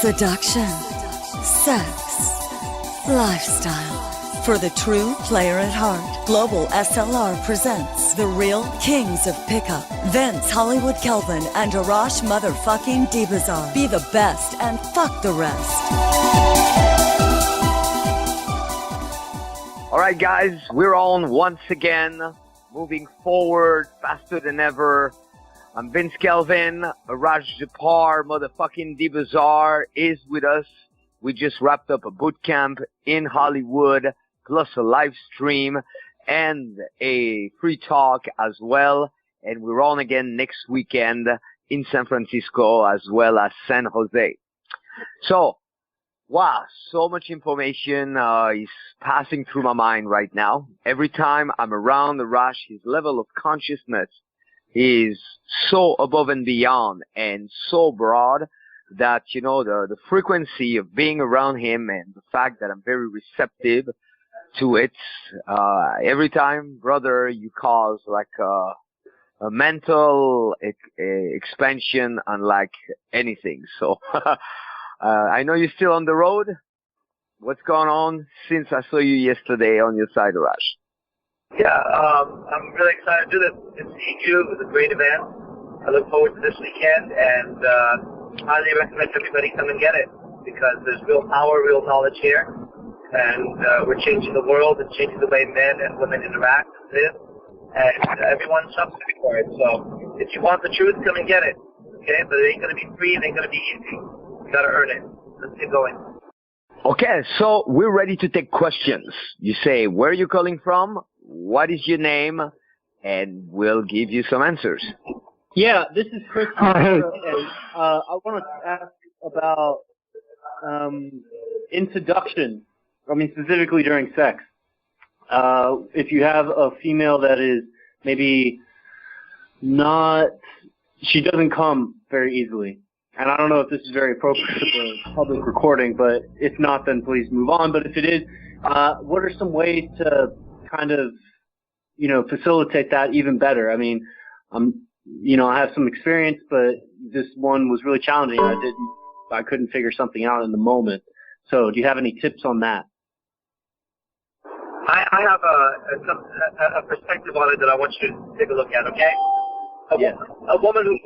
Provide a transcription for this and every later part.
seduction, sex, lifestyle. For the true player at heart, Global SLR presents the real kings of pickup. Vince Hollywood Kelvin and Arash motherfucking Dibazar. Be the best and fuck the rest. All right, guys, we're on once again, moving forward faster than ever. I'm Vince Kelvin. Arash motherfucking Dibazar is with us. We just wrapped up a boot camp in Hollywood, plus a live stream and a free talk as well. And we're on again next weekend in San Francisco as well as San Jose. So, wow, so much information is passing through my mind right now. Every time I'm around Arash, his level of consciousness is so above and beyond and so broad that, you know, the frequency of being around him and the fact that I'm very receptive to it, every time, brother, you cause like a mental expansion unlike anything. So, I know you're still on the road. What's going on since I saw you yesterday on your side, Arash? Yeah, I'm really excited to do this. Good seeing you. It was a great event. I look forward to this weekend, and highly recommend everybody come and get it, because there's real power, real knowledge here, and we're changing the world and changing the way men and women interact and live, and everyone's suffering for it. So if you want the truth, come and get it, okay? But it ain't going to be free, it ain't going to be easy. You got to earn it. Let's get going. Okay, so we're ready to take questions. You say, where are you calling from? What is your name? And we'll give you some answers. Yeah, this is Chris. And I want to ask about in seduction. I mean, specifically during sex. If you have a female that is maybe not, she doesn't come very easily. And I don't know if this is very appropriate for the public recording, but if not, then please move on. But if it is, what are some ways to kind of, you know, facilitate that even better? I mean, you know, I have some experience, but this one was really challenging. I couldn't figure something out in the moment. So do you have any tips on that? I have a perspective on it that I want you to take a look at, okay? A woman who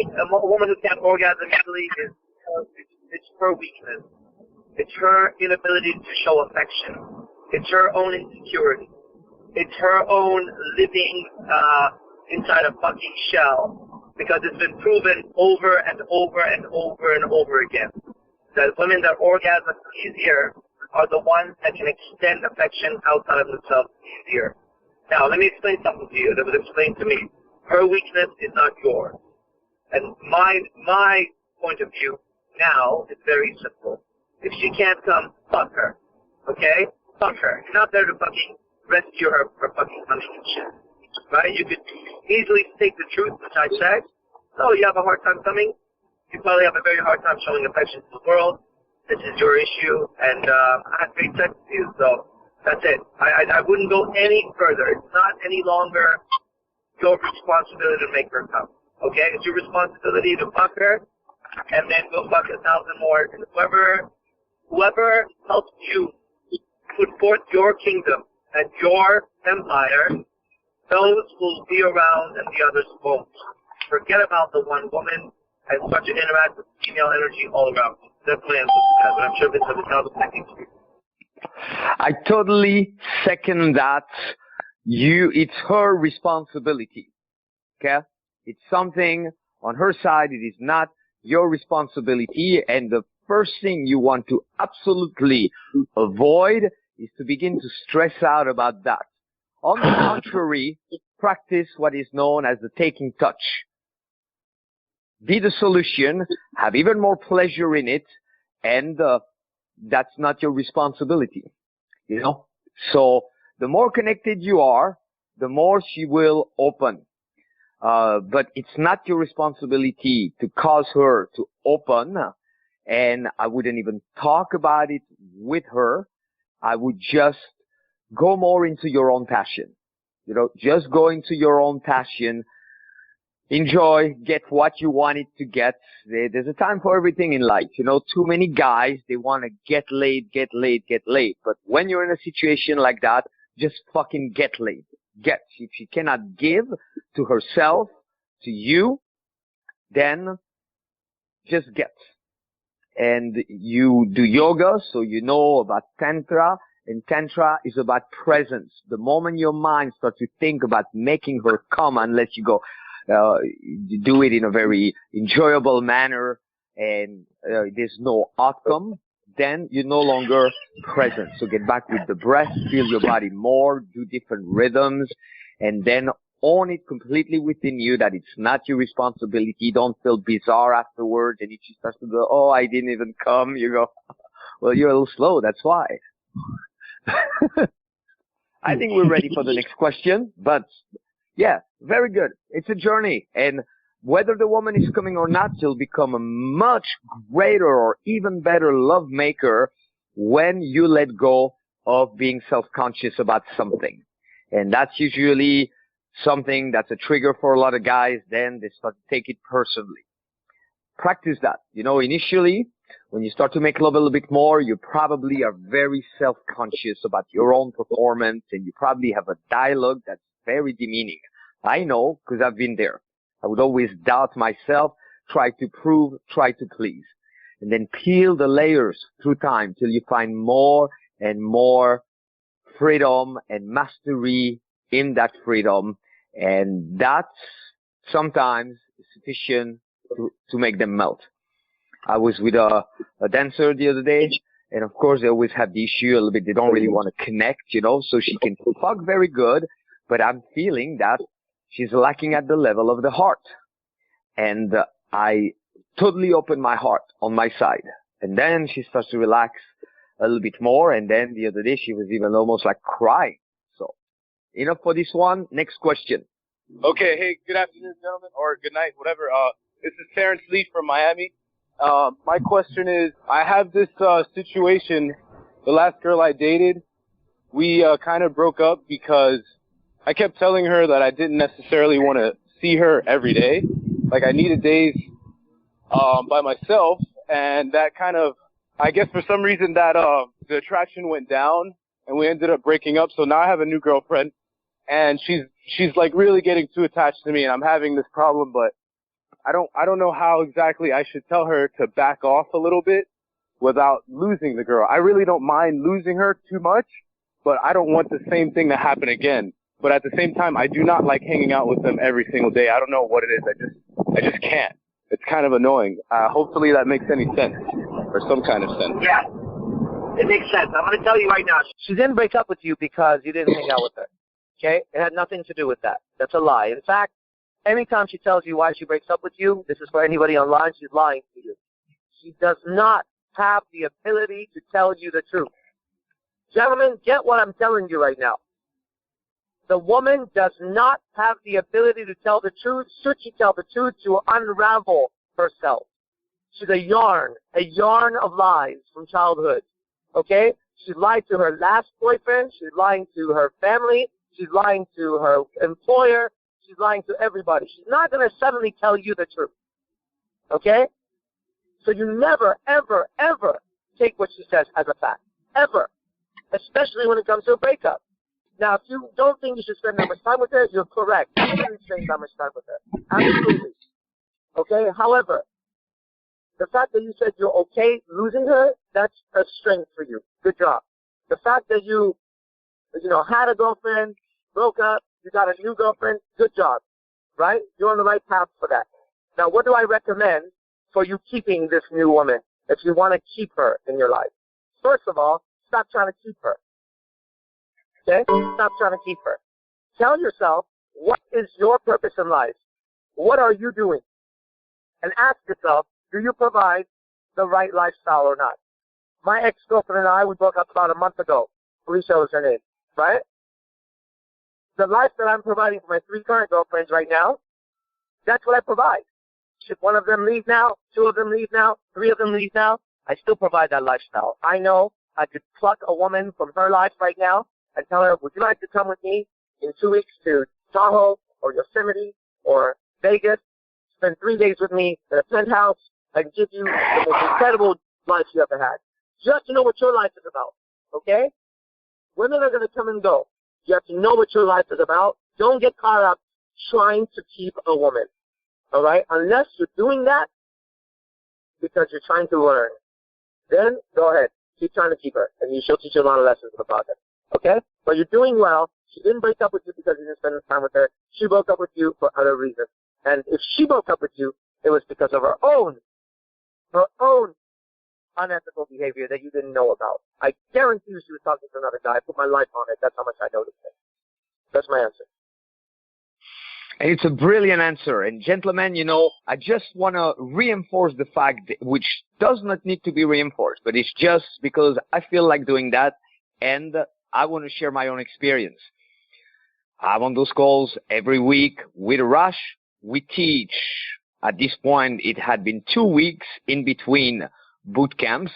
can't orgasm easily it's her weakness. It's her inability to show affection. It's her own insecurity. It's her own living inside a fucking shell, because it's been proven over and over and over and over again that women that orgasm easier are the ones that can extend affection outside of themselves easier. Now, let me explain something to you that was explained to me. Her weakness is not yours. And my point of view now is very simple. If she can't come, fuck her. Okay? Fuck her. You're not there to fucking rescue her for fucking coming and shit. Right? You could easily state the truth, which I said. So you have a hard time coming. You probably have a very hard time showing affection to the world. This is your issue. And I have great sex with you, so that's it. I wouldn't go any further. It's not any longer your responsibility to make her come. Okay? It's your responsibility to fuck her, and then go fuck 1,000 more. And whoever helps you put forth your kingdom and your empire, those will be around and the others won't. Forget about the one woman and start to interact with female energy all around. That's my answer to that, but I'm sure this has a thousand seconds for you. I totally second that. It's her responsibility. Okay? It's something on her side. It is not your responsibility. And the first thing you want to absolutely avoid is to begin to stress out about that. On the contrary, practice what is known as the taking touch. Be the solution, have even more pleasure in it, and that's not your responsibility. You know? So the more connected you are, the more she will open. But it's not your responsibility to cause her to open, and I wouldn't even talk about it with her. I would just go more into your own passion. You know, just go into your own passion enjoy, get what you wanted to get. There's a time for everything in life. You know, too many guys, they want to get laid. But when you're in a situation like that, just fucking get laid. Get. If she cannot give to herself, to you, then just get. And you do yoga, so you know about Tantra, and Tantra is about presence. The moment your mind starts to think about making her come, unless you go, you do it in a very enjoyable manner, and there's no outcome, then you're no longer present. So get back with the breath, feel your body more, do different rhythms, and then own it completely within you that it's not your responsibility. Don't feel bizarre afterwards. And if she starts to go, oh, I didn't even come, you go, well, you're a little slow. That's why. I think we're ready for the next question. But yeah, very good. It's a journey. And whether the woman is coming or not, you'll become a much greater or even better love maker when you let go of being self-conscious about something. And that's usually something that's a trigger for a lot of guys. Then they start to take it personally. Practice that. You know, initially, when you start to make love a little bit more, you probably are very self-conscious about your own performance, and you probably have a dialogue that's very demeaning. I know, because I've been there. I would always doubt myself, try to prove, try to please. And then peel the layers through time till you find more and more freedom and mastery in that freedom. And that's sometimes sufficient to make them melt. I was with a dancer the other day, and of course they always have the issue a little bit. They don't really want to connect, you know, so she can fuck very good, but I'm feeling that she's lacking at the level of the heart. And I totally opened my heart on my side. And then she starts to relax a little bit more. And then the other day she was even almost like crying. So enough for this one. Next question. Okay. Hey, good afternoon, gentlemen, or good night, whatever. This is Terrence Lee from Miami. My question is, I have this situation. The last girl I dated, we kind of broke up because I kept telling her that I didn't necessarily want to see her every day. Like, I needed days by myself, and that kind of, I guess for some reason that the attraction went down, and we ended up breaking up. So now I have a new girlfriend, and she's like really getting too attached to me, and I'm having this problem, but I don't know how exactly I should tell her to back off a little bit without losing the girl. I really don't mind losing her too much, but I don't want the same thing to happen again. But at the same time, I do not like hanging out with them every single day. I don't know what it is. I just can't. It's kind of annoying. Hopefully that makes any sense, or some kind of sense. Yeah, it makes sense. I'm going to tell you right now. She didn't break up with you because you didn't hang out with her. Okay? It had nothing to do with that. That's a lie. In fact, anytime she tells you why she breaks up with you, this is for anybody online, she's lying to you. She does not have the ability to tell you the truth. Gentlemen, get what I'm telling you right now. The woman does not have the ability to tell the truth. Should she tell the truth, she will unravel herself. She's a yarn of lies from childhood. Okay? She lied to her last boyfriend. She's lying to her family. She's lying to her employer. She's lying to everybody. She's not going to suddenly tell you the truth. Okay? So you never, ever, ever take what she says as a fact. Ever. Especially when it comes to a breakup. Now, if you don't think you should spend that much time with her, you're correct. You shouldn't spend that much time with her. Absolutely. Okay? However, the fact that you said you're okay losing her, that's a strength for you. Good job. The fact that you had a girlfriend, broke up, you got a new girlfriend, good job. Right? You're on the right path for that. Now, what do I recommend for you keeping this new woman if you want to keep her in your life? First of all, stop trying to keep her. Okay? Stop trying to keep her. Tell yourself, what is your purpose in life? What are you doing? And ask yourself, do you provide the right lifestyle or not? My ex-girlfriend and I, we broke up about a month ago. Felicia was her name, right? The life that I'm providing for my 3 current girlfriends right now, that's what I provide. Should one of them leave now, 2 of them leave now, 3 of them leave now, I still provide that lifestyle. I know I could pluck a woman from her life right now and tell her, would you like to come with me in 2 weeks to Tahoe or Yosemite or Vegas, spend 3 days with me in a penthouse. I can give you the most incredible life you ever had. Just to know what your life is about, okay? Women are going to come and go. You have to know what your life is about. Don't get caught up trying to keep a woman, all right? Unless you're doing that because you're trying to learn. Then go ahead. Keep trying to keep her, and she'll teach you a lot of lessons in the process, okay? But you're doing well. She didn't break up with you because you didn't spend time with her. She broke up with you for other reasons. And if she broke up with you, it was because of her own unethical behavior that you didn't know about. I guarantee you she was talking to another guy. I put my life on it. That's how much I noticed it. That's my answer. And it's a brilliant answer. And gentlemen, you know, I just want to reinforce the fact, which does not need to be reinforced, but it's just because I feel like doing that, and I want to share my own experience. I'm on those calls every week with Arash. We teach. At this point, it had been 2 weeks in between boot camps,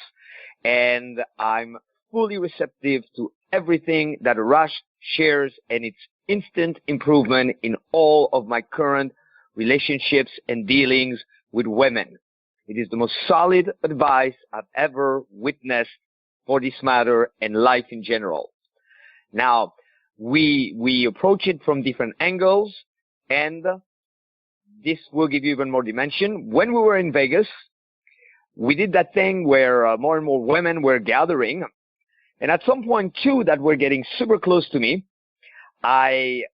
and I'm fully receptive to everything that Arash shares, and it's instant improvement in all of my current relationships and dealings with women. It is the most solid advice I've ever witnessed for this matter and life in general. Now, we approach it from different angles, and this will give you even more dimension. When we were in Vegas, we did that thing where more and more women were gathering, and at some point too that were getting super close to me, I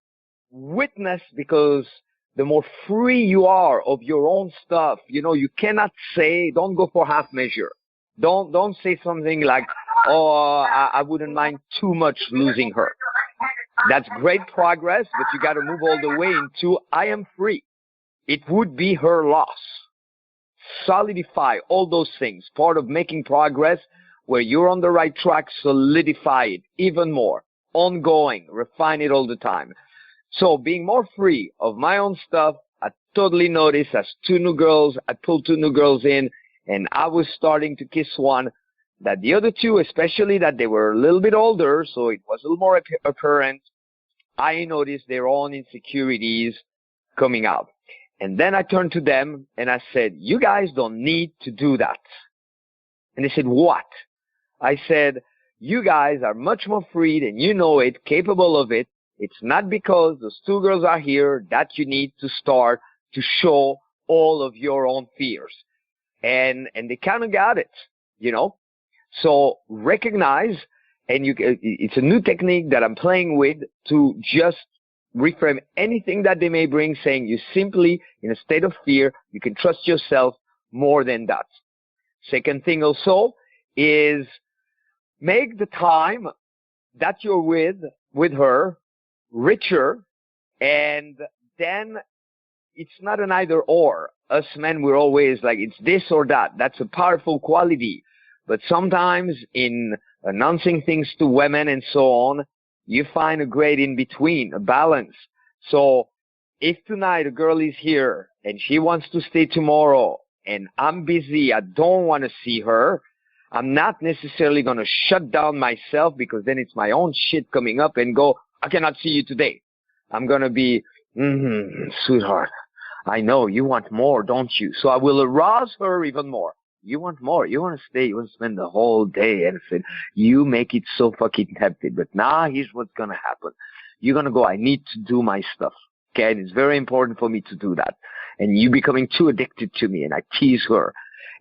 witnessed, because the more free you are of your own stuff, you know, you cannot say, don't go for half measure. Don't say something like, oh, I wouldn't mind too much losing her. That's great progress, but you got to move all the way into, I am free. It would be her loss. Solidify all those things. Part of making progress, where you're on the right track, solidify it even more. Ongoing, refine it all the time. So being more free of my own stuff, I totally noticed as I pulled 2 new girls in, and I was starting to kiss one, that the other 2, especially that they were a little bit older, so it was a little more apparent, I noticed their own insecurities coming out. And then I turned to them and I said, you guys don't need to do that. And they said, what? I said, you guys are much more free than you know it, capable of it. It's not because those 2 girls are here that you need to start to show all of your own fears. And they kind of got it, you know. So recognize, and it's a new technique that I'm playing with to just reframe anything that they may bring, saying you simply, in a state of fear, you can trust yourself more than that. Second thing also is make the time that you're with her richer, and then it's not an either or. Us men, we're always like, it's this or that. That's a powerful quality. But sometimes in announcing things to women and so on, you find a great in-between, a balance. So if tonight a girl is here and she wants to stay tomorrow and I'm busy, I don't want to see her, I'm not necessarily going to shut down myself, because then it's my own shit coming up and go, I cannot see you today. I'm going to be, sweetheart, I know you want more, don't you? So I will arouse her even more. You want more. You want to stay. You want to spend the whole day. And said, you make it so fucking tempting. But now here's what's going to happen. You're going to go, I need to do my stuff. Okay. And it's very important for me to do that. And you becoming too addicted to me. And I tease her.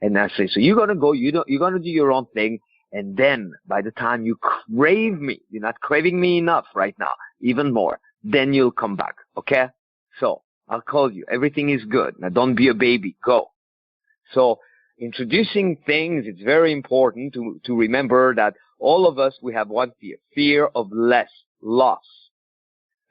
And I say, so you're going to go, you're going to do your own thing. And then by the time you crave me, you're not craving me enough right now, even more, then you'll come back. Okay. So I'll call you. Everything is good. Now don't be a baby. Go. So introducing things, it's very important to remember that all of us, we have one fear of loss.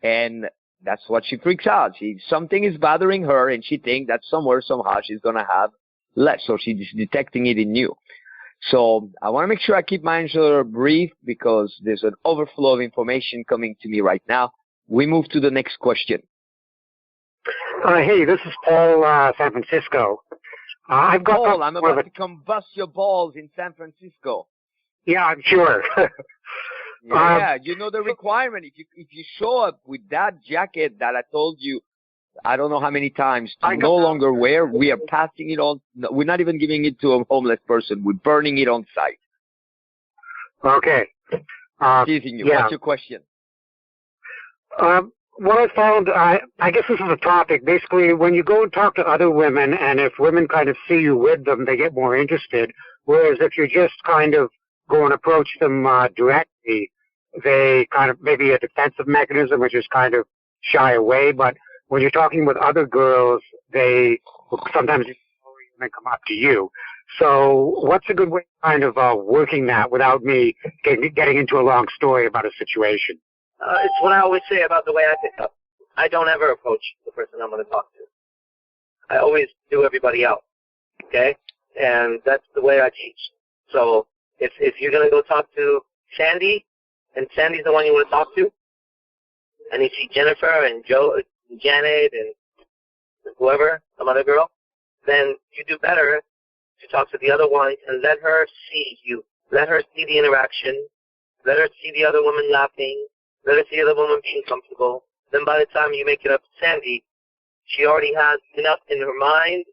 And that's what she freaks out. Something is bothering her, and she thinks that somewhere, somehow, she's going to have less. So she's detecting it in you. So I want to make sure I keep my answer brief, because there's an overflow of information coming to me right now. We move to the next question. Hey, this is Paul, San Francisco. I've got Paul, I'm about to come bust your balls in San Francisco. Yeah, I'm sure. Yeah, you know the requirement. If you show up with that jacket that I told you I don't know how many times, to no longer wear. We are passing it on. We're not even giving it to a homeless person. We're burning it on site. Okay. Teasing you. Yeah. What's your question? What I found, I guess this is a topic. Basically, when you go and talk to other women, and if women kind of see you with them, they get more interested. Whereas if you just kind of go and approach them directly, they kind of maybe a defensive mechanism, which is kind of shy away. But when you're talking with other girls, they sometimes even come up to you. So what's a good way kind of working that without me getting into a long story about a situation? It's what I always say about the way I pick up. I don't ever approach the person I'm going to talk to. I always do everybody else, okay? And that's the way I teach. So if you're going to go talk to Sandy, and Sandy's the one you want to talk to, and you see Jennifer and Joe, and Janet, and whoever, some other girl, then you do better to talk to the other ones and let her see you. Let her see the interaction. Let her see the other woman laughing. Let her see the other woman being comfortable. Then by the time you make it up to Sandy, she already has enough in her mind,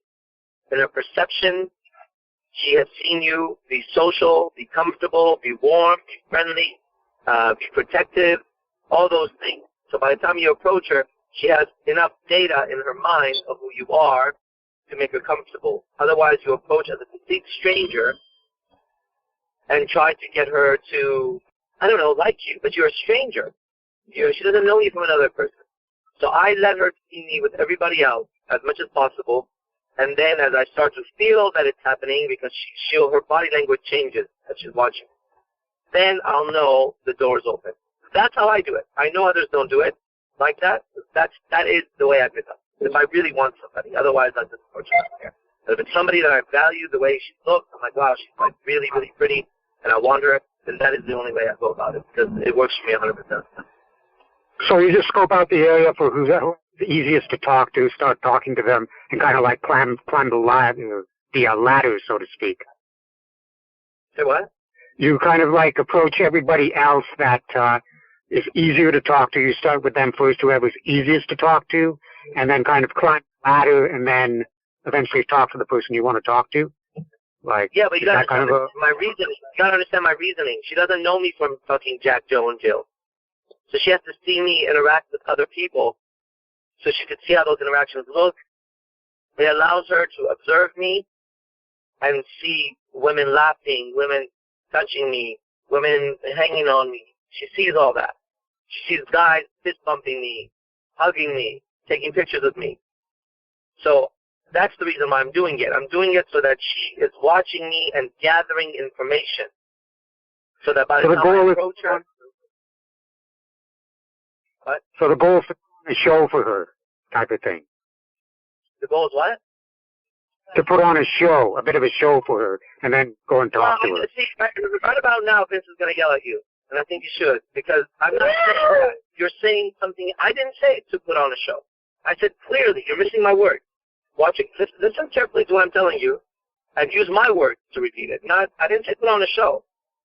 in her perception. She has seen you be social, be comfortable, be warm, be friendly, be protective, all those things. So by the time you approach her, she has enough data in her mind of who you are to make her comfortable. Otherwise, you approach as a complete stranger and try to get her to, I don't know, like you, but you're a stranger. She doesn't know you from another person. So I let her see me with everybody else as much as possible. And then as I start to feel that it's happening, because her body language changes as she's watching, then I'll know the door's open. That's how I do it. I know others don't do it like that. That is the way I pick up. If I really want somebody, otherwise I just approach her there. But if it's somebody that I value the way she looks, I'm like, wow, she's like really, really pretty, and I want her, then that is the only way I go about it, because it works for me 100%. So you just scope out the area for who's the easiest to talk to, start talking to them, and kind of like climb the ladder, so to speak. Say what? You kind of like approach everybody else that is easier to talk to. You start with them first, whoever's easiest to talk to, and then kind of climb the ladder, and then eventually talk to the person you want to talk to. Like, yeah, but you gotta understand my reasoning. You gotta understand my reasoning. She doesn't know me from fucking Jack, Joe, and Jill. So she has to see me interact with other people so she could see how those interactions look. It allows her to observe me and see women laughing, women touching me, women hanging on me. She sees all that. She sees guys fist bumping me, hugging me, taking pictures of me. So that's the reason why I'm doing it. I'm doing it so that she is watching me and gathering information. So that by the time I approach her... What? So the goal is to put on a show for her, type of thing. The goal is what? To put on a show, a bit of a show for her, and then go and talk to her. See, right about now, Vince is going to yell at you, and I think you should, because I'm not saying that. You're saying something. I didn't say to put on a show. I said clearly, you're missing my word. Watch it. Listen carefully to what I'm telling you, and use my words to repeat it. I didn't say put on a show.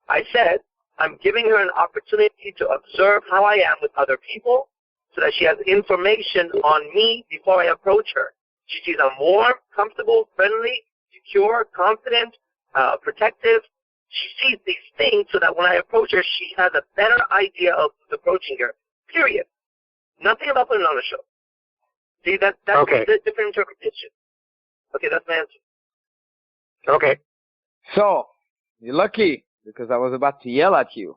I said I'm giving her an opportunity to observe how I am with other people, so that she has information on me before I approach her. She sees I'm warm, comfortable, friendly, secure, confident, protective. She sees these things so that when I approach her, she has a better idea of approaching her. Period. Nothing about putting on a show. See, that's okay. A different interpretation. Okay, that's my answer. Okay. So, you're lucky, because I was about to yell at you.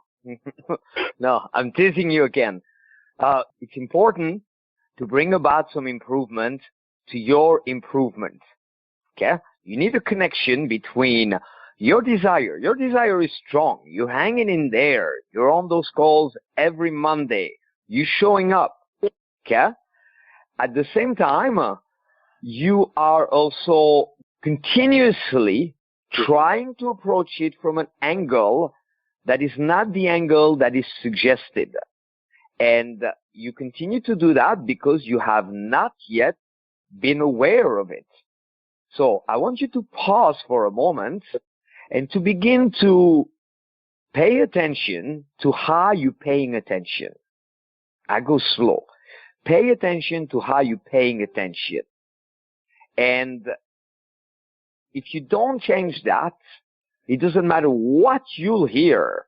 No, I'm teasing you again. It's important to bring about some improvement to your improvement. Okay? You need a connection between your desire. Your desire is strong. You're hanging in there. You're on those calls every Monday. You're showing up. Okay? At the same time, you are also continuously trying to approach it from an angle that is not the angle that is suggested. And you continue to do that because you have not yet been aware of it. So I want you to pause for a moment and to begin to pay attention to how you're paying attention. I go slow. Pay attention to how you're paying attention. And if you don't change that, it doesn't matter what you'll hear.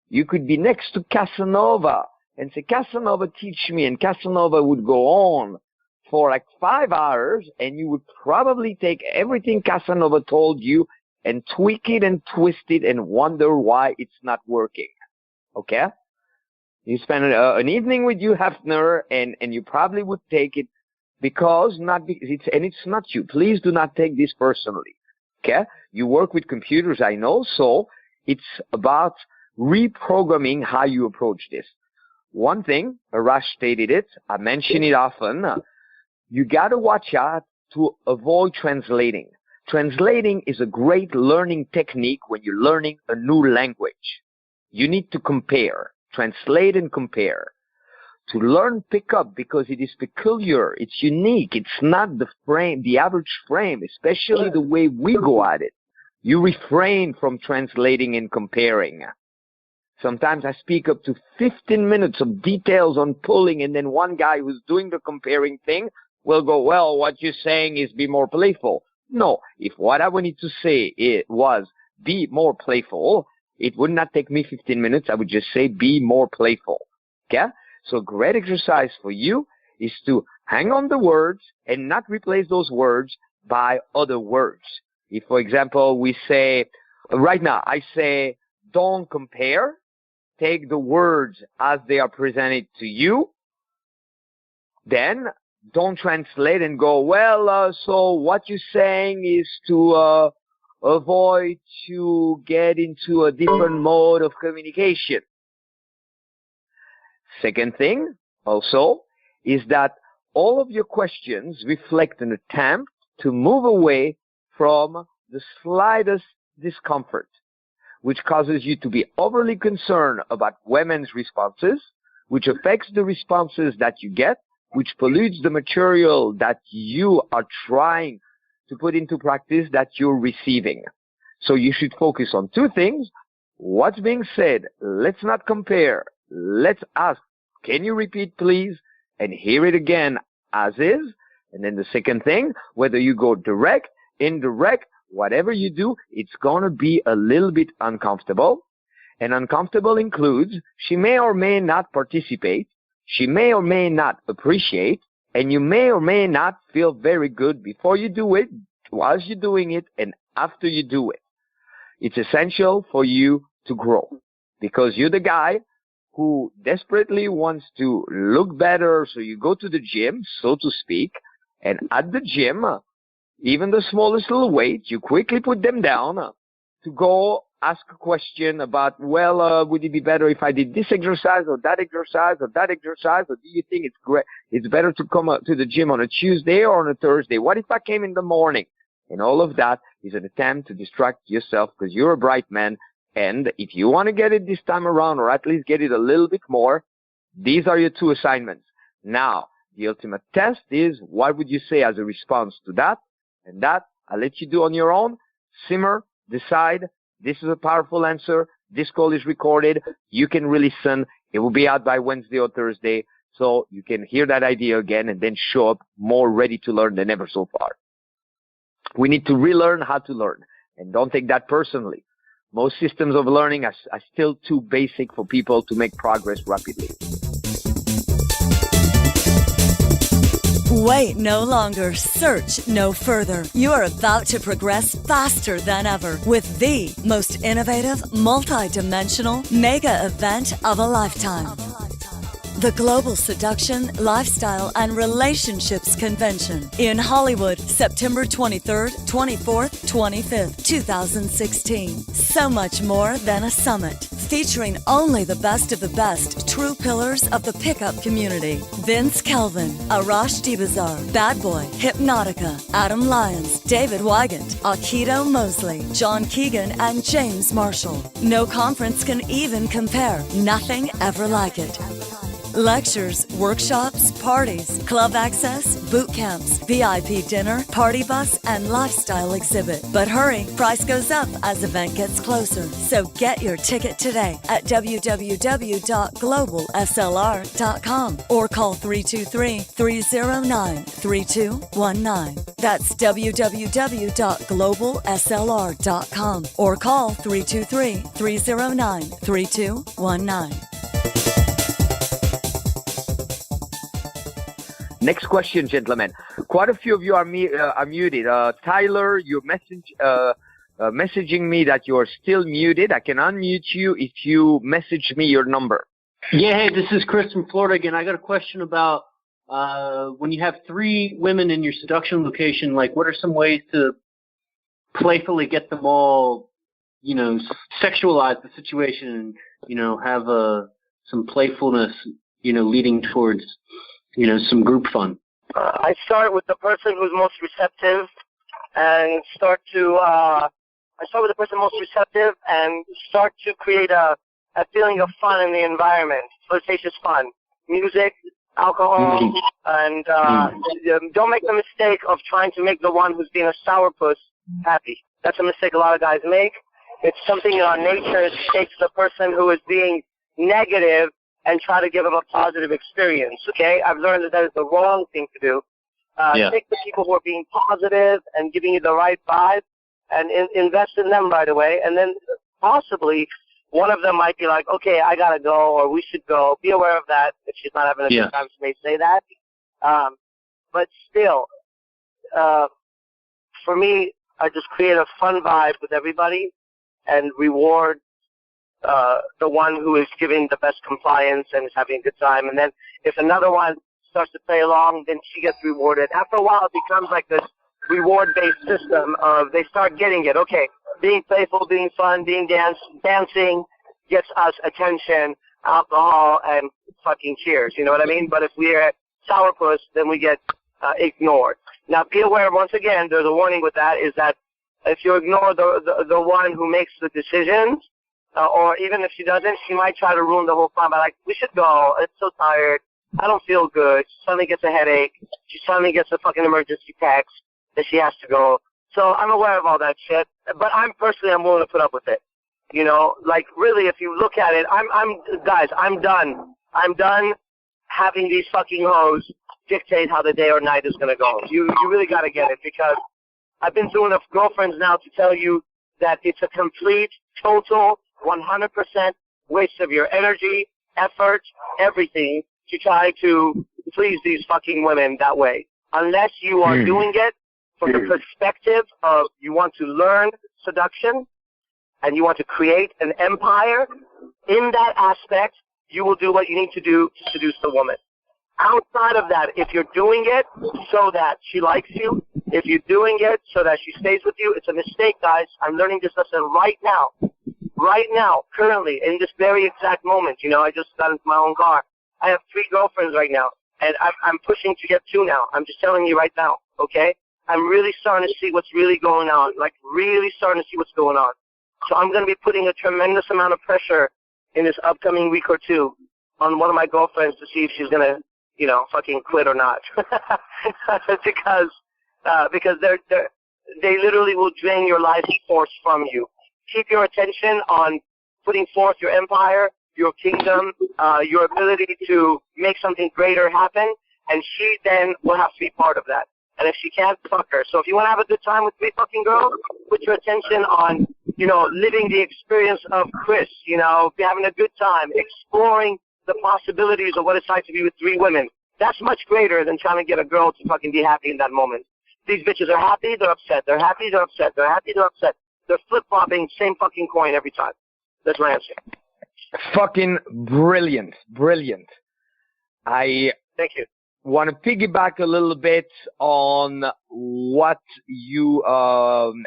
You could be next to Casanova and say, Casanova, teach me. And Casanova would go on for like 5 hours, and you would probably take everything Casanova told you and tweak it and twist it and wonder why it's not working. Okay? You spend an evening with Hugh Hefner, and you probably would take it because it's not you. Please do not take this personally. Okay? You work with computers, I know, so it's about reprogramming how you approach this. One thing, Arash stated it, I mention it often, you gotta watch out to avoid translating. Translating is a great learning technique when you're learning a new language. You need to compare, translate and compare. To learn pickup, because it is peculiar, it's unique, it's not the average frame, especially the way we go at it. You refrain from translating and comparing. Sometimes I speak up to 15 minutes of details on pulling, and then one guy who's doing the comparing thing will go, well, what you're saying is be more playful. No, if what I wanted to say was be more playful, it would not take me 15 minutes. I would just say be more playful. Okay? So a great exercise for you is to hang on the words and not replace those words by other words. If, for example, we say, right now, I say, don't compare. Take the words as they are presented to you. Then don't translate and go, well, so what you're saying is to avoid to get into a different mode of communication. Second thing, also, is that all of your questions reflect an attempt to move away from the slightest discomfort, which causes you to be overly concerned about women's responses, which affects the responses that you get, which pollutes the material that you are trying to put into practice that you're receiving. So you should focus on two things. What's being said? Let's not compare. Let's ask, can you repeat, please? And hear it again as is. And then the second thing, whether you go direct, indirect, whatever you do, it's going to be a little bit uncomfortable. And uncomfortable includes she may or may not participate, she may or may not appreciate, and you may or may not feel very good before you do it, while you're doing it, and after you do it. It's essential for you to grow because you're the guy who desperately wants to look better, so you go to the gym, so to speak, and at the gym, even the smallest little weight, you quickly put them down to go ask a question about, well, would it be better if I did this exercise or that exercise or that exercise, or do you think it's better to come to the gym on a Tuesday or on a Thursday? What if I came in the morning? And all of that is an attempt to distract yourself because you're a bright man. And if you want to get it this time around, or at least get it a little bit more, these are your two assignments. Now, the ultimate test is, what would you say as a response to that? And that, I'll let you do on your own. Simmer, decide. This is a powerful answer. This call is recorded. You can re-listen. It will be out by Wednesday or Thursday. So you can hear that idea again and then show up more ready to learn than ever so far. We need to relearn how to learn. And don't take that personally. Most systems of learning are still too basic for people to make progress rapidly. Wait no longer. Search no further. You are about to progress faster than ever with the most innovative, multi-dimensional mega event of a lifetime. The Global Seduction, Lifestyle, and Relationships Convention in Hollywood, September 23rd, 24th, 25th, 2016. So much more than a summit, featuring only the best of the best true pillars of the pickup community. Vince Kelvin, Arash Dibazar, Bad Boy, Hypnotica, Adam Lyons, David Wygant, Aikido Mosley, John Keegan, and James Marshall. No conference can even compare. Nothing ever like it. Lectures, workshops, parties, club access, boot camps, VIP dinner, party bus, and lifestyle exhibit. But hurry, price goes up as event gets closer. So get your ticket today at www.globalslr.com or call 323-309-3219. That's www.globalslr.com or call 323-309-3219. Next question, gentlemen. Quite a few of you are muted. Tyler, you're messaging me that you're still muted. I can unmute you if you message me your number. Yeah, hey, this is Chris from Florida again. I got a question about when you have 3 women in your seduction location, like what are some ways to playfully get them all, sexualize the situation and, have some playfulness, leading towards some group fun? I start with the person who's most receptive and start to create a feeling of fun in the environment, flirtatious fun, music, alcohol, and don't make the mistake of trying to make the one who's being a sourpuss happy. That's a mistake a lot of guys make. It's something in our nature to take the person who is being negative and try to give them a positive experience, okay? I've learned that is the wrong thing to do. Take the people who are being positive and giving you the right vibe and invest in them right away. And then possibly one of them might be like, okay, I got to go or we should go. Be aware of that. If she's not having a good time, she may say that. But still, for me, I just create a fun vibe with everybody and reward the one who is giving the best compliance and is having a good time. And then if another one starts to play along, then she gets rewarded. After a while, it becomes like this reward-based system of they start getting it. Okay, being playful, being fun, being dancing gets us attention, alcohol, and fucking cheers. You know what I mean? But if we're sourpuss, then we get ignored. Now, be aware, once again, there's a warning with that, is that if you ignore the one who makes the decisions, or even if she doesn't, she might try to ruin the whole plan by like, we should go, it's so tired, I don't feel good, she suddenly gets a headache, she suddenly gets a fucking emergency text that she has to go. So I'm aware of all that shit, but I'm willing to put up with it. Like really, if you look at it, guys, I'm done. I'm done having these fucking hoes dictate how the day or night is gonna go. You really gotta get it, because I've been through enough girlfriends now to tell you that it's a complete, total, 100% waste of your energy, effort, everything to try to please these fucking women that way. Unless you are doing it from the perspective of you want to learn seduction and you want to create an empire, in that aspect, you will do what you need to do to seduce the woman. Outside of that, if you're doing it so that she likes you, if you're doing it so that she stays with you, it's a mistake, guys. I'm learning this lesson right now, currently, in this very exact moment. I just got into my own car. I have 3 girlfriends right now, and I'm pushing to get 2 now. I'm just telling you right now, okay? I'm really starting to see what's really going on, So I'm going to be putting a tremendous amount of pressure in this upcoming week or 2 on one of my girlfriends to see if she's going to, fucking quit or not. because they literally will drain your life force from you. Keep your attention on putting forth your empire, your kingdom, your ability to make something greater happen, and she then will have to be part of that. And if she can't, fuck her. So if you want to have a good time with 3 fucking girls, put your attention on, living the experience of Chris, having a good time, exploring the possibilities of what it's like to be with 3 women. That's much greater than trying to get a girl to fucking be happy in that moment. These bitches are happy, they're upset. They're happy, they're upset. They're happy, they're upset. They're flip-flopping, same fucking coin every time. That's my answer. Fucking brilliant. Thank you. Want to piggyback a little bit on what you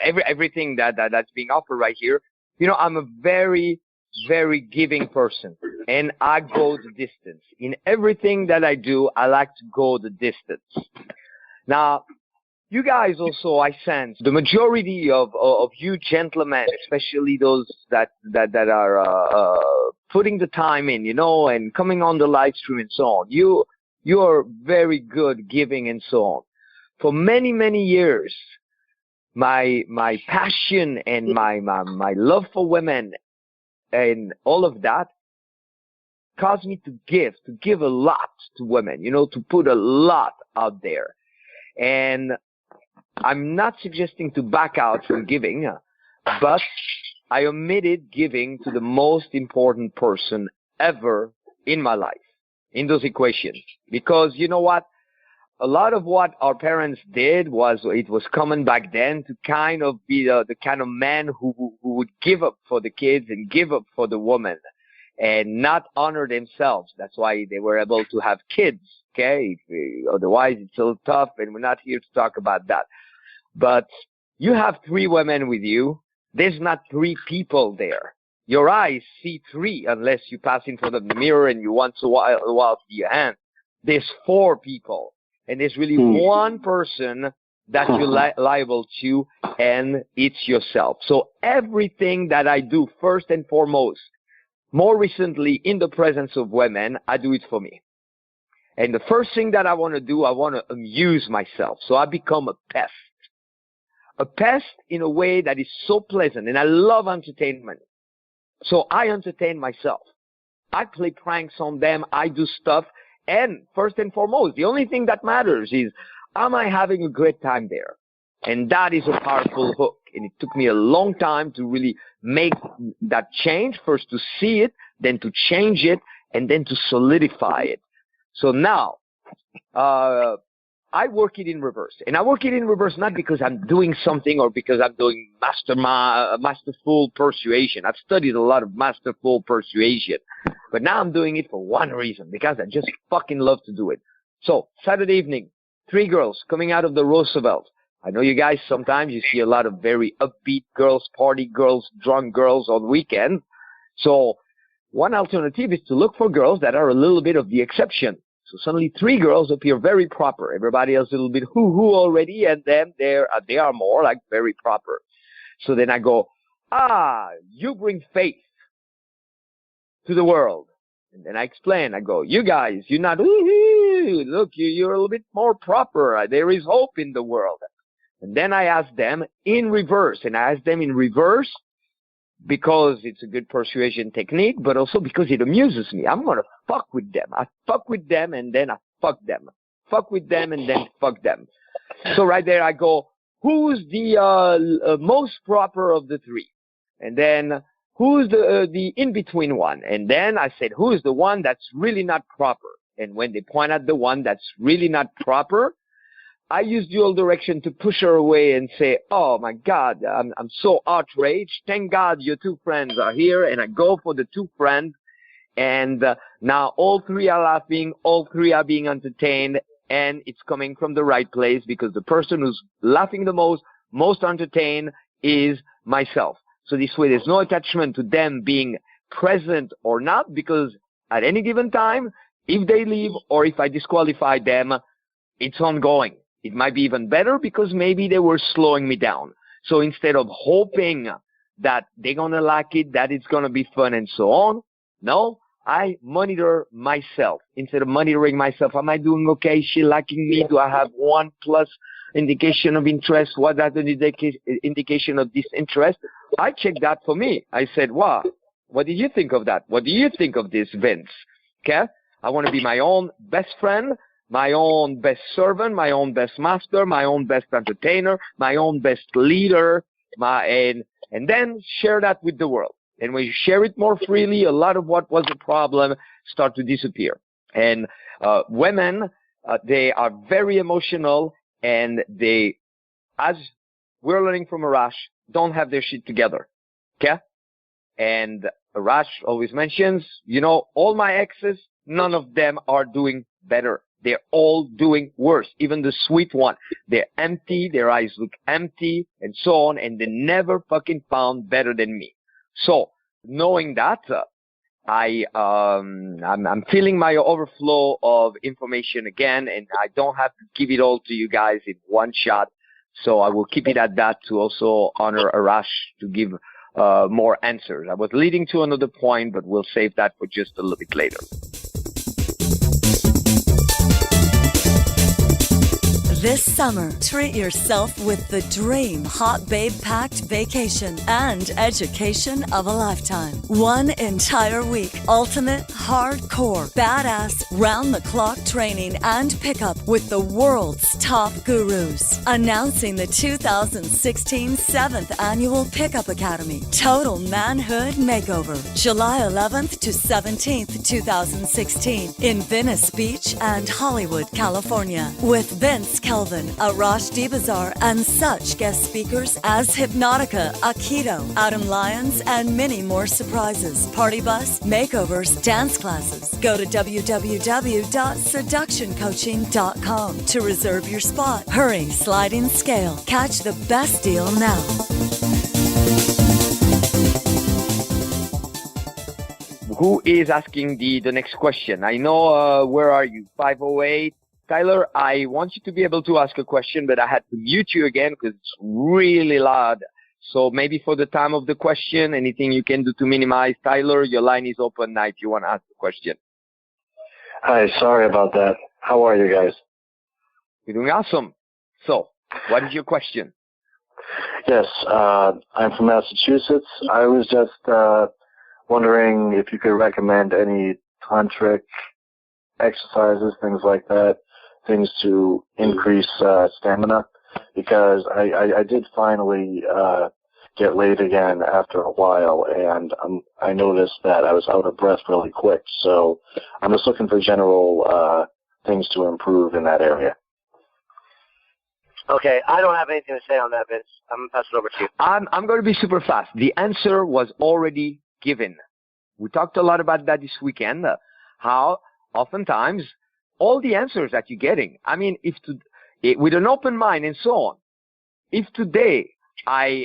everything that's being offered right here. I'm a very, very giving person, and I go the distance in everything that I do. I like to go the distance. Now, you guys also, I sense, the majority of you gentlemen, especially those that are putting the time in, you know, and coming on the live stream and so on. You are very good giving and so on. For many, many years, my passion and my love for women and all of that caused me to give a lot to women, you know, to put a lot out there. And I'm not suggesting to back out from giving, but I omitted giving to the most important person ever in my life, in those equations. Because you know what? A lot of what our parents did it was common back then to kind of be the kind of man who would give up for the kids and give up for the woman and not honor themselves. That's why they were able to have kids, okay? Otherwise, it's a little tough, and we're not here to talk about that. But you have 3 women with you. There's not 3 people there. Your eyes see 3 unless you pass in front of the mirror and you once in a while see your hand. There's 4 people. And there's really one person that you're liable to, and it's yourself. So everything that I do, first and foremost, more recently in the presence of women, I do it for me. And the first thing that I want to do, I want to amuse myself. So I become a pest. A pest in a way that is so pleasant. And I love entertainment. So I entertain myself. I play pranks on them. I do stuff. And first and foremost, the only thing that matters is, am I having a great time there? And that is a powerful hook. And it took me a long time to really make that change. First to see it, then to change it, and then to solidify it. So now, I work it in reverse. And I work it in reverse not because I'm doing something or because I'm doing masterful persuasion. I've studied a lot of masterful persuasion. But now I'm doing it for one reason, because I just fucking love to do it. So, Saturday evening, 3 girls coming out of the Roosevelt. I know you guys, sometimes you see a lot of very upbeat girls, party girls, drunk girls on weekends. So, one alternative is to look for girls that are a little bit of the exception. So suddenly 3 girls appear very proper. Everybody else a little bit hoo-hoo already, and then they are more like very proper. So then I go, you bring faith to the world. And then I explain, I go, you guys, you're not, look, you're a little bit more proper. There is hope in the world. And then I ask them in reverse, and I ask them in reverse because it's a good persuasion technique, but also because it amuses me. I'm going to fuck with them. I fuck with them, and then I fuck them. Fuck with them, and then fuck them. So right there I go, who's the most proper of the 3? And then who's the in-between one? And then I said, who is the one that's really not proper? And when they point at the one that's really not proper, I use dual direction to push her away and say, oh my God, I'm so outraged. Thank God your 2 friends are here. And I go for the 2 friends. And now all 3 are laughing. All 3 are being entertained. And it's coming from the right place, because the person who's laughing the most entertained is myself. So this way there's no attachment to them being present or not, because at any given time, if they leave or if I disqualify them, it's ongoing. It might be even better because maybe they were slowing me down. So instead of hoping that they're going to like it, that it's going to be fun and so on, no, I monitor myself. Instead of monitoring myself, am I doing okay? Is she liking me? Do I have 1+ indication of interest? What is the indication of disinterest? I check that for me. I said, wow, what did you think of that? What do you think of this, Vince? Okay? I want to be my own best friend, my own best servant, my own best master, my own best entertainer, my own best leader, and then share that with the world. And when you share it more freely, a lot of what was a problem start to disappear. And women, they are very emotional, and they, as we're learning from Arash, don't have their shit together. Okay? And Arash always mentions, all my exes, none of them are doing better. They're all doing worse. Even the sweet one. They're empty, their eyes look empty, and so on, and they never fucking found better than me. So, knowing that, I'm feeling my overflow of information again, and I don't have to give it all to you guys in one shot. So I will keep it at that to also honor Arash to give more answers. I was leading to another point, but we'll save that for just a little bit later. This summer, treat yourself with the dream hot babe-packed vacation and education of a lifetime. One entire week, ultimate, hardcore, badass, round-the-clock training and pickup with the world's top gurus. Announcing the 2016 7th Annual Pickup Academy, Total Manhood Makeover, July 11th to 17th, 2016, in Venice Beach and Hollywood, California, with Vince Kelvin, Arash Dibazar, and such guest speakers as Hypnotica, Aikido, Adam Lyons, and many more surprises. Party bus, makeovers, dance classes. Go to www.seductioncoaching.com to reserve your spot. Hurry, sliding scale. Catch the best deal now. Who is asking the next question? I know, where are you? 508. Tyler, I want you to be able to ask a question, but I had to mute you again because it's really loud. So maybe for the time of the question, anything you can do to minimize. Tyler, your line is open now if you want to ask the question. Hi, sorry about that. How are you guys? You're doing awesome. So, what is your question? Yes, I'm from Massachusetts. I was just wondering if you could recommend any tantric exercises, things like that, things to increase stamina, because I did finally get laid again after a while, and I noticed that I was out of breath really quick. So I'm just looking for general things to improve in that area. Okay, I don't have anything to say on that, Vince. I'm going to pass it over to you. I'm going to be super fast. The answer was already given. We talked a lot about that this weekend, how oftentimes all the answers that you're getting, I mean, with an open mind and so on, if today I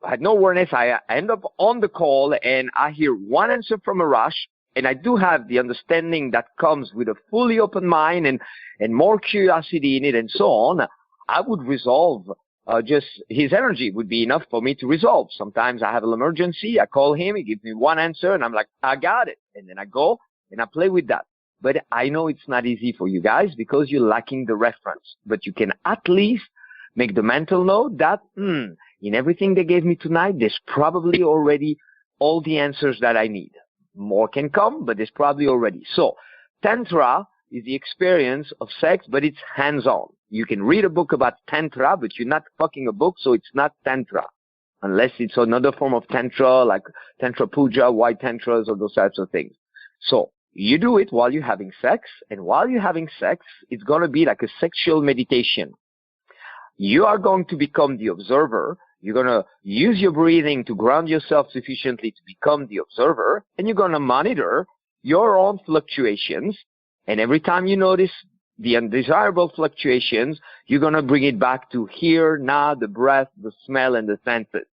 had no awareness, I end up on the call and I hear one answer from Arash, and I do have the understanding that comes with a fully open mind and more curiosity in it and so on, I would resolve just his energy would be enough for me to resolve. Sometimes I have an emergency, I call him, he gives me one answer, and I'm like, I got it. And then I go and I play with that. But I know it's not easy for you guys because you're lacking the reference. But you can at least make the mental note that in everything they gave me tonight, there's probably already all the answers that I need. More can come, but there's probably already. So Tantra is the experience of sex, but it's hands-on. You can read a book about Tantra, but you're not fucking a book, so it's not Tantra. Unless it's another form of Tantra, like Tantra Puja, White Tantras, or those types of things. So you do it while you're having sex, and while you're having sex, it's going to be like a sexual meditation. You are going to become the observer. You're going to use your breathing to ground yourself sufficiently to become the observer, and you're going to monitor your own fluctuations. And every time you notice the undesirable fluctuations, you're going to bring it back to here, now, the breath, the smell, and the senses.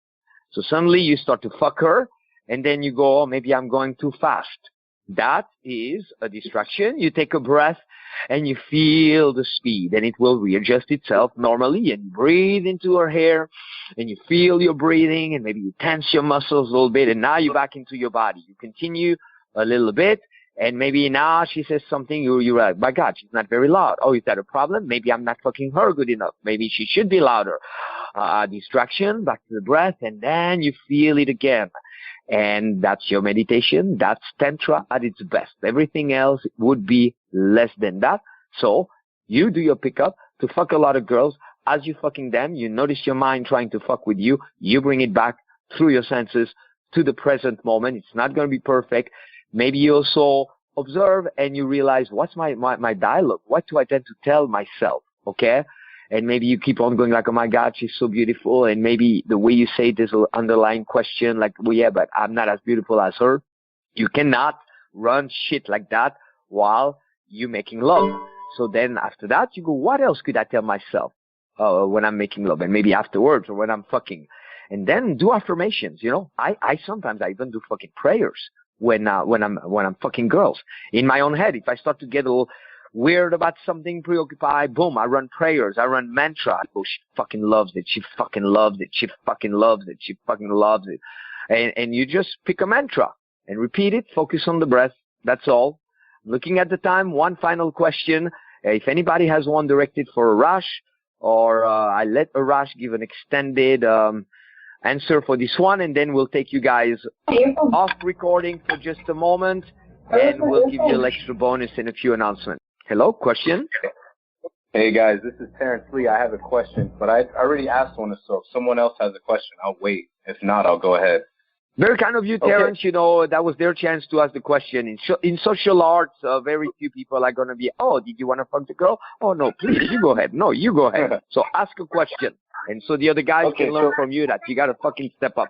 So suddenly you start to fuck her, and then you go, oh, maybe I'm going too fast. That is a distraction. You take a breath, and you feel the speed, and it will readjust itself normally, and you breathe into her hair, and you feel your breathing, and maybe you tense your muscles a little bit, and now you're back into your body. You continue a little bit, and maybe now she says something, you're like, my God, she's not very loud. Oh, is that a problem? Maybe I'm not fucking her good enough. Maybe she should be louder. Distraction, back to the breath, and then you feel it again. And that's your meditation. That's Tantra at its best. Everything else would be less than that. So you do your pickup to fuck a lot of girls. As you fucking them, you notice your mind trying to fuck with you. You bring it back through your senses to the present moment. It's not going to be perfect. Maybe you also observe and you realize, what's my dialogue? What do I tend to tell myself? Okay? And maybe you keep on going like, oh my God, she's so beautiful. And maybe the way you say it, there's an underlying question like, well, yeah, but I'm not as beautiful as her. You cannot run shit like that while you're making love. So then after that, you go, what else could I tell myself when I'm making love? And maybe afterwards or when I'm fucking. And then do affirmations, you know. I sometimes I even do fucking prayers when I'm fucking girls. In my own head, if I start to get a little weird about something, preoccupied, boom, I run prayers, I run mantra. Oh, she fucking loves it. She fucking loves it. She fucking loves it. She fucking loves it. And you just pick a mantra and repeat it. Focus on the breath. That's all. Looking at the time, one final question. If anybody has one directed for Arash, or I let Arash give an extended answer for this one, and then we'll take you guys off recording for just a moment, and we'll give you an extra bonus and a few announcements. Hello, question? Hey guys, this is Terrence Lee. I have a question, but I already asked one, so if someone else has a question, I'll wait. If not, I'll go ahead. Very kind of you, Terrence. Okay. You know, that was their chance to ask the question. In social arts, very few people are going to be, oh, did you want to fuck the girl? Oh, no, please, you go ahead. No, you go ahead. So ask a question. And so the other guys can learn from you that you got to fucking step up.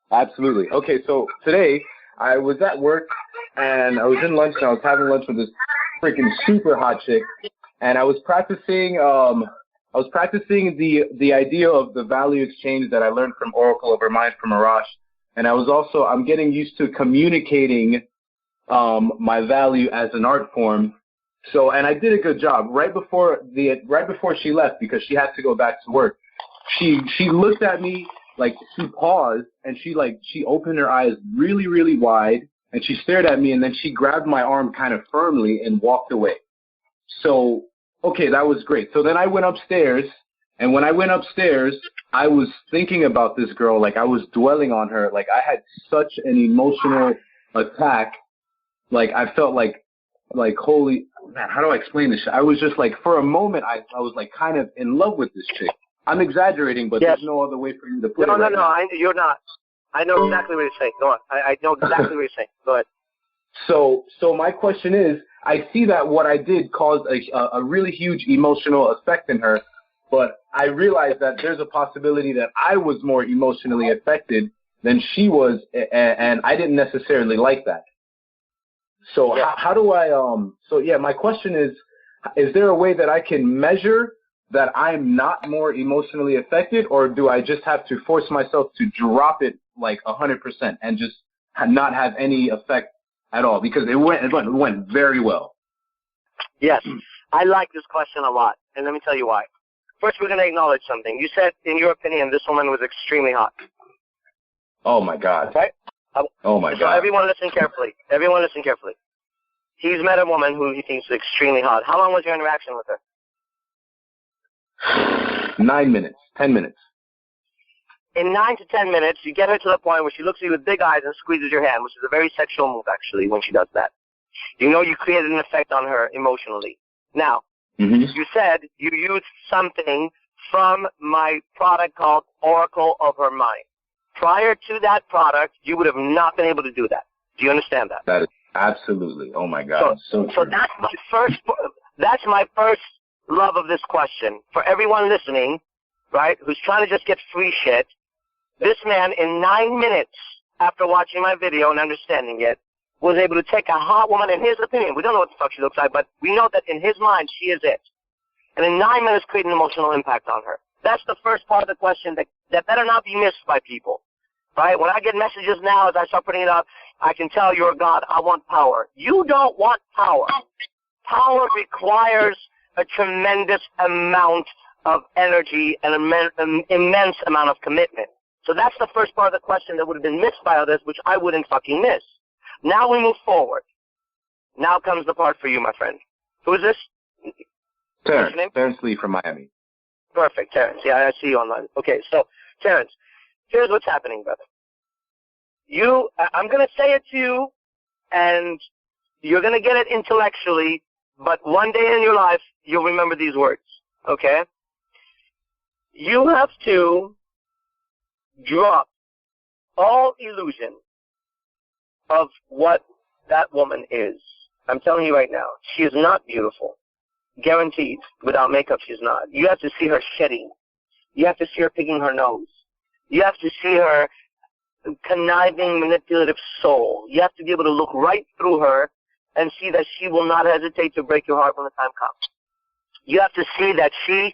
Absolutely. Okay, so today I was at work, and I was in lunch, and I was having lunch with this freaking super hot chick, and I was practicing the idea of the value exchange that I learned from Oracle of Her Mind from Arash. And I'm getting used to communicating my value as an art form. So, and I did a good job. Right before she left, because she had to go back to work, she looked at me, like, she paused, and she opened her eyes really, really wide, and she stared at me, and then she grabbed my arm kind of firmly and walked away. So, okay, that was great. So then I went upstairs, and when I went upstairs, I was thinking about this girl, like I was dwelling on her. Like I had such an emotional attack. Like I felt like holy, man, how do I explain this? I was just like, for a moment, I was like kind of in love with this chick. I'm exaggerating, but there's no other way for you to put it. No, you're not. I know exactly what you're saying. Go on. I know exactly what you're saying. Go ahead. So my question is, I see that what I did caused a really huge emotional effect in her, but I realized that there's a possibility that I was more emotionally affected than she was, and I didn't necessarily like that. So how do I, my question is there a way that I can measure that I'm not more emotionally affected, or do I just have to force myself to drop it like 100% and just not have any effect at all? Because it went very well. Yes, I like this question a lot, and let me tell you why. First, we're going to acknowledge something. You said, in your opinion, this woman was extremely hot. Oh, my God. Right? Oh, my so God. Everyone listen carefully. He's met a woman who he thinks is extremely hot. How long was your interaction with her? 9 minutes, 10 minutes. In 9 to 10 minutes, you get her to the point where she looks at you with big eyes and squeezes your hand, which is a very sexual move, actually, when she does that. You know you created an effect on her emotionally. Now, you said you used something from my product called Oracle of Her Mind. Prior to that product, you would have not been able to do that. Do you understand that? That is absolutely. Oh, my God. So that's my first love of this question. For everyone listening, right, who's trying to just get free shit, this man, in 9 minutes after watching my video and understanding it, was able to take a hot woman, in his opinion. We don't know what the fuck she looks like, but we know that in his mind, she is it. And in 9 minutes, create an emotional impact on her. That's the first part of the question that better not be missed by people. Right? When I get messages now, as I start putting it up, I can tell you're God, I want power. You don't want power. Power requires a tremendous amount of energy and an immense amount of commitment. So that's the first part of the question that would have been missed by others, which I wouldn't fucking miss. Now we move forward. Now comes the part for you, my friend. Who is this? Terrence Lee from Miami. Perfect, Terrence. Yeah, I see you online. Okay, so, Terrence, here's what's happening, brother. I'm going to say it to you, and you're going to get it intellectually, but one day in your life, you'll remember these words, okay? You have to drop all illusion of what that woman is. I'm telling you right now, she is not beautiful. Guaranteed. Without makeup, she's not. You have to see her shedding. You have to see her picking her nose. You have to see her conniving, manipulative soul. You have to be able to look right through her and see that she will not hesitate to break your heart when the time comes. You have to see that she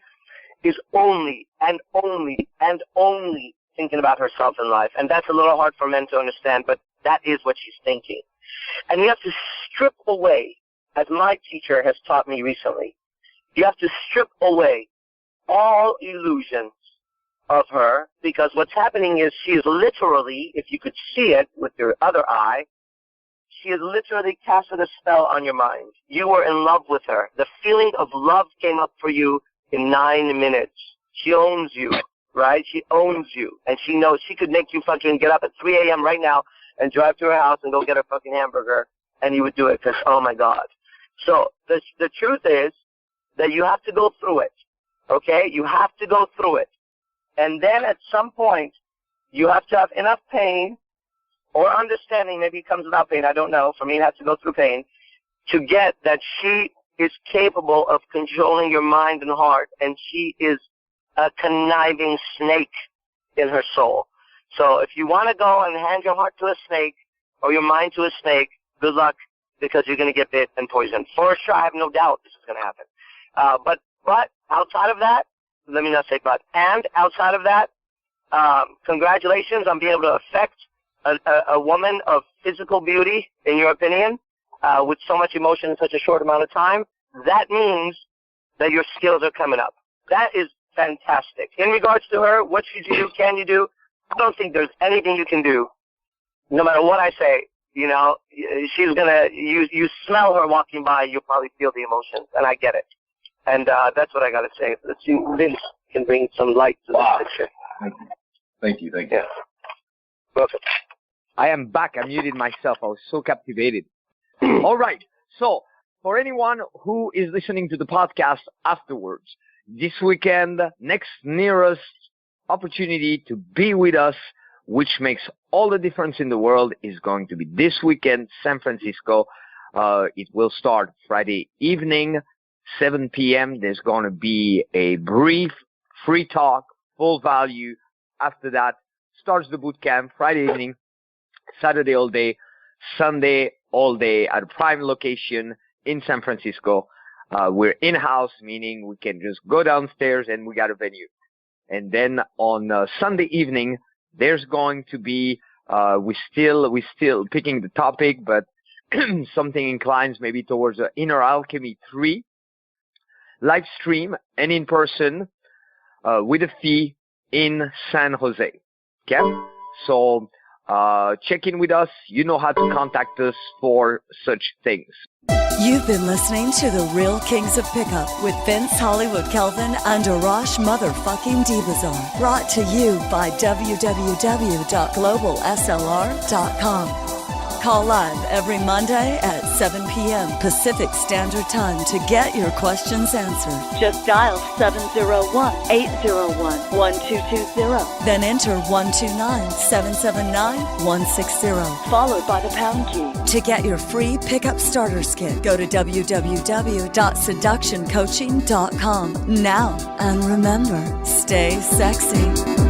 is only and only and only thinking about herself in life. And that's a little hard for men to understand, but that is what she's thinking. And you have to strip away as my teacher has taught me recently, you have to strip away all illusions of her, because what's happening is she is literally, if you could see it with your other eye, she has literally casted a spell on your mind. You were in love with her. The feeling of love came up for you in 9 minutes. She owns you, right? She owns you. And she knows she could make you fucking get up at 3 a.m. right now and drive to her house and go get her fucking hamburger, and you would do it because, oh, my God. So the truth is that you have to go through it, okay? You have to go through it. And then at some point, you have to have enough pain or understanding, maybe it comes without pain, I don't know. For me, it has to go through pain, to get that she is capable of controlling your mind and heart, and she is a conniving snake in her soul. So if you want to go and hand your heart to a snake or your mind to a snake, good luck, because you're going to get bit and poisoned. For sure, I have no doubt this is going to happen. But outside of that, let me not say but, and outside of that, congratulations on being able to affect a woman of physical beauty, in your opinion, with so much emotion in such a short amount of time. That means that your skills are coming up. That is fantastic. In regards to her, what should you do, can you do? I don't think there's anything you can do, no matter what I say. You know, she's going to, you smell her walking by, you'll probably feel the emotions, and I get it. And that's what I got to say. Let's see if Vince can bring some light to this picture. Thank you. Yeah. Welcome. I am back. I muted myself. I was so captivated. All right. So, for anyone who is listening to the podcast afterwards, this weekend, next nearest opportunity to be with us, which makes all the difference in the world, is going to be this weekend, San Francisco. It will start Friday evening, 7 p.m. There's going to be a brief free talk, full value. After that, starts the boot camp Friday evening, Saturday all day, Sunday all day at a prime location in San Francisco. We're in-house, meaning we can just go downstairs and we got a venue. And then on Sunday evening, there's going to be, we're still picking the topic, but something inclines maybe towards the Inner Alchemy 3 live stream and in person with a fee in San Jose. Okay? So check in with us. You know how to contact us for such things. You've been listening to The Real Kings of Pickup with Vince Hollywood Kelvin and Arash motherfucking Dibazar. Brought to you by www.globalslr.com. Call live every Monday at 7 p.m. Pacific Standard Time to get your questions answered. Just dial 701-801-1220. Then enter 129-779-160, followed by the pound key. To get your free pickup starters kit, go to www.seductioncoaching.com now. And remember, stay sexy.